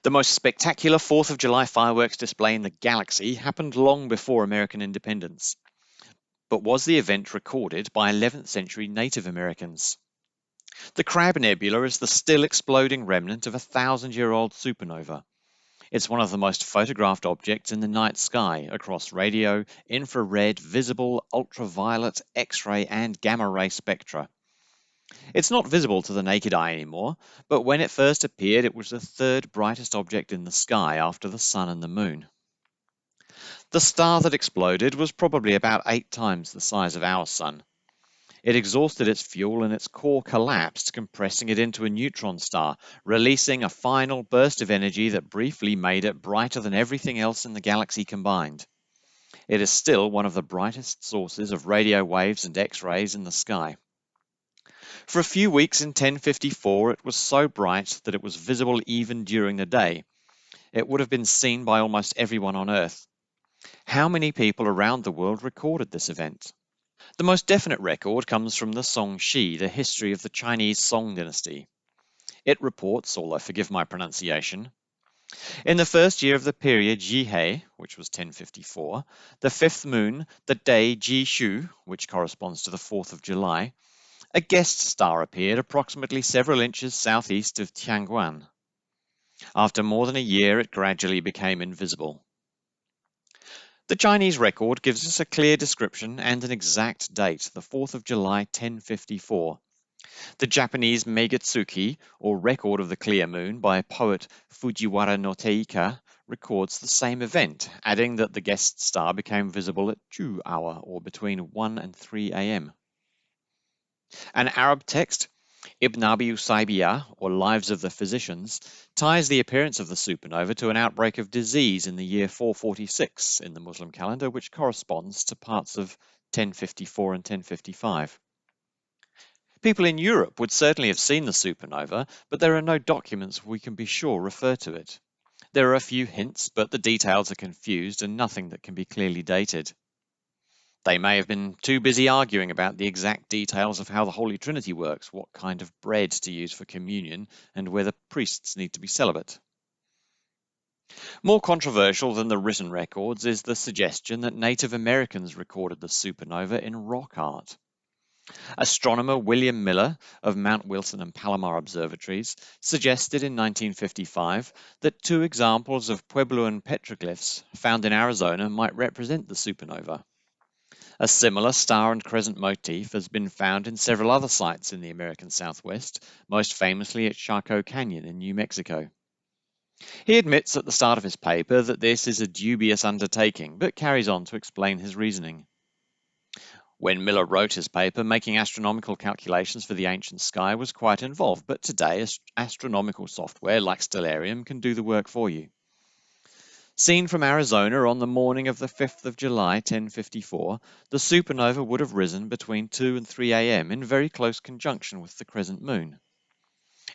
The most spectacular 4th of July fireworks display in the galaxy happened long before American independence, but was the event recorded by 11th century Native Americans. The Crab Nebula is the still exploding remnant of a thousand-year-old supernova. It's one of the most photographed objects in the night sky across radio, infrared, visible, ultraviolet, X-ray, and gamma-ray spectra. It's not visible to the naked eye anymore, but when it first appeared, it was the third brightest object in the sky after the sun and the moon. The star that exploded was probably about 8 times the size of our sun. It exhausted its fuel and its core collapsed, compressing it into a neutron star, releasing a final burst of energy that briefly made it brighter than everything else in the galaxy combined. It is still one of the brightest sources of radio waves and X-rays in the sky. For a few weeks in 1054, it was so bright that it was visible even during the day. It would have been seen by almost everyone on Earth. How many people around the world recorded this event? The most definite record comes from the Song Shi, the history of the Chinese Song dynasty. It reports, although forgive my pronunciation, in the first year of the period Jihei, which was 1054, the fifth moon, the day Jishu, which corresponds to the 4th of July, a guest star appeared approximately several inches southeast of Tianguan. After more than a year, it gradually became invisible. The Chinese record gives us a clear description and an exact date, the 4th of July 1054. The Japanese Megatsuki, or Record of the Clear Moon, by poet Fujiwara no Teika, records the same event, adding that the guest star became visible at Chu hour, or between 1 and 3 a.m. An Arab text, Ibn Abi Usaybiya, or Lives of the Physicians, ties the appearance of the supernova to an outbreak of disease in the year 446 in the Muslim calendar, which corresponds to parts of 1054 and 1055. People in Europe would certainly have seen the supernova, but there are no documents we can be sure refer to it. There are a few hints, but the details are confused and nothing that can be clearly dated. They may have been too busy arguing about the exact details of how the Holy Trinity works, what kind of bread to use for communion, and whether priests need to be celibate. More controversial than the written records is the suggestion that Native Americans recorded the supernova in rock art. Astronomer William Miller of Mount Wilson and Palomar observatories suggested in 1955 that 2 examples of Puebloan petroglyphs found in Arizona might represent the supernova. A similar star and crescent motif has been found in several other sites in the American Southwest, most famously at Chaco Canyon in New Mexico. He admits at the start of his paper that this is a dubious undertaking, but carries on to explain his reasoning. When Miller wrote his paper, making astronomical calculations for the ancient sky was quite involved, but today astronomical software like Stellarium can do the work for you. Seen from Arizona on the morning of the 5th of July 1054, the supernova would have risen between 2 and 3 a.m. in very close conjunction with the crescent moon.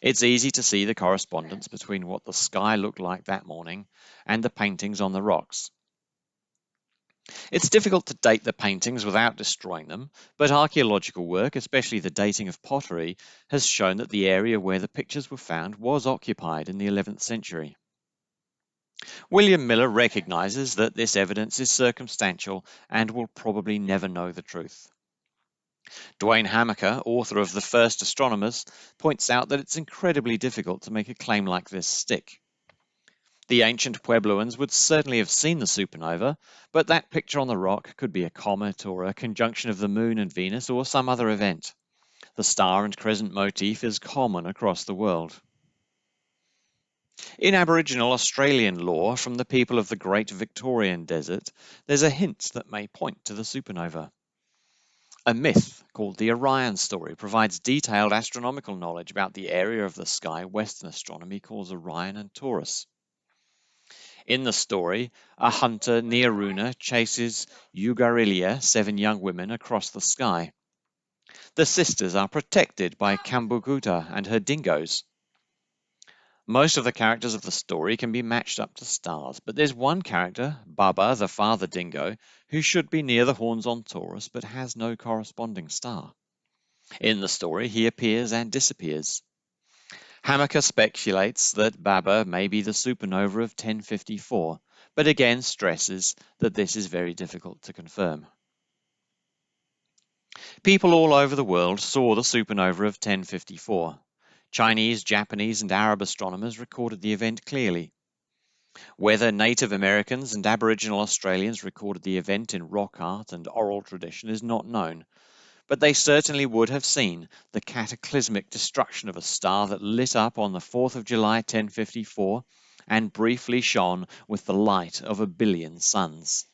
It's easy to see the correspondence between what the sky looked like that morning and the paintings on the rocks. It's difficult to date the paintings without destroying them, but archaeological work, especially the dating of pottery, has shown that the area where the pictures were found was occupied in the 11th century. William Miller recognizes that this evidence is circumstantial and will probably never know the truth. Dwayne Hamaker, author of The First Astronomers, points out that it's incredibly difficult to make a claim like this stick. The ancient Puebloans would certainly have seen the supernova, but that picture on the rock could be a comet or a conjunction of the moon and Venus or some other event. The star and crescent motif is common across the world. In Aboriginal Australian lore from the people of the Great Victorian Desert, there's a hint that may point to the supernova. A myth called the Orion story provides detailed astronomical knowledge about the area of the sky Western astronomy calls Orion and Taurus. In the story, a hunter, Nearuna, chases Ugarilia, 7 young women, across the sky. The sisters are protected by Kambukuta and her dingoes. Most of the characters of the story can be matched up to stars, but there's one character, Baba, the father dingo, who should be near the horns on Taurus but has no corresponding star. In the story, he appears and disappears. Hammaker speculates that Baba may be the supernova of 1054, but again stresses that this is very difficult to confirm. People all over the world saw the supernova of 1054. Chinese, Japanese, and Arab astronomers recorded the event clearly. Whether Native Americans and Aboriginal Australians recorded the event in rock art and oral tradition is not known, but they certainly would have seen the cataclysmic destruction of a star that lit up on the 4th of July 1054 and briefly shone with the light of a billion suns.